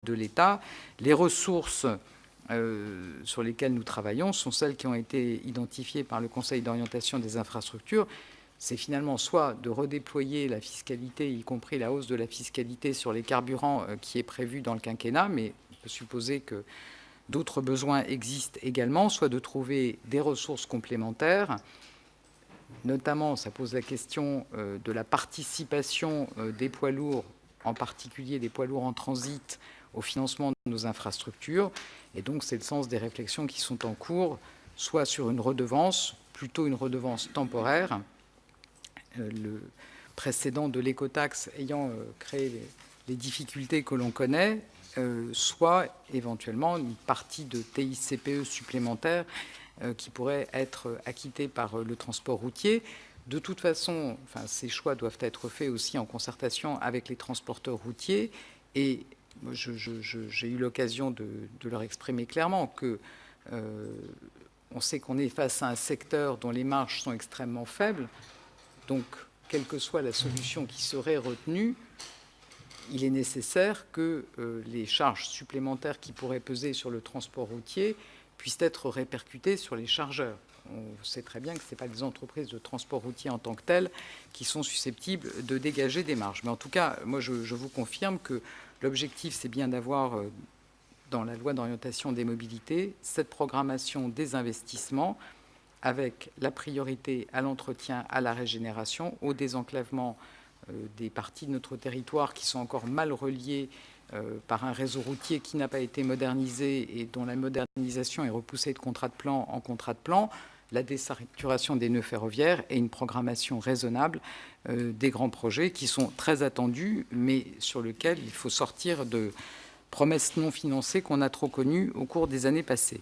de l'État. Les ressources sur lesquelles nous travaillons sont celles qui ont été identifiées par le Conseil d'orientation des infrastructures. C'est finalement soit de redéployer la fiscalité, y compris la hausse de la fiscalité sur les carburants qui est prévue dans le quinquennat, mais on peut supposer que d'autres besoins existent également, soit de trouver des ressources complémentaires. Notamment, ça pose la question de la participation des poids lourds, en particulier des poids lourds en transit, au financement de nos infrastructures. Et donc, c'est le sens des réflexions qui sont en cours, soit sur une redevance, plutôt une redevance temporaire, le précédent de l'écotaxe ayant créé les difficultés que l'on connaît, soit éventuellement une partie de TICPE supplémentaire qui pourrait être acquittée par le transport routier. De toute façon, ces choix doivent être faits aussi en concertation avec les transporteurs routiers. Et j'ai eu l'occasion de leur exprimer clairement que on sait qu'on est face à un secteur dont les marges sont extrêmement faibles. Donc, quelle que soit la solution qui serait retenue, il est nécessaire que les charges supplémentaires qui pourraient peser sur le transport routier puissent être répercutées sur les chargeurs. On sait très bien que ce n'est pas les entreprises de transport routier en tant que telles qui sont susceptibles de dégager des marges. Mais en tout cas, moi, je vous confirme que l'objectif, c'est bien d'avoir, dans la loi d'orientation des mobilités, cette programmation des investissements avec la priorité à l'entretien, à la régénération, au désenclavement des parties de notre territoire qui sont encore mal reliées par un réseau routier qui n'a pas été modernisé et dont la modernisation est repoussée de contrat de plan en contrat de plan, la désaturation des nœuds ferroviaires et une programmation raisonnable des grands projets qui sont très attendus, mais sur lesquels il faut sortir de promesses non financées qu'on a trop connues au cours des années passées.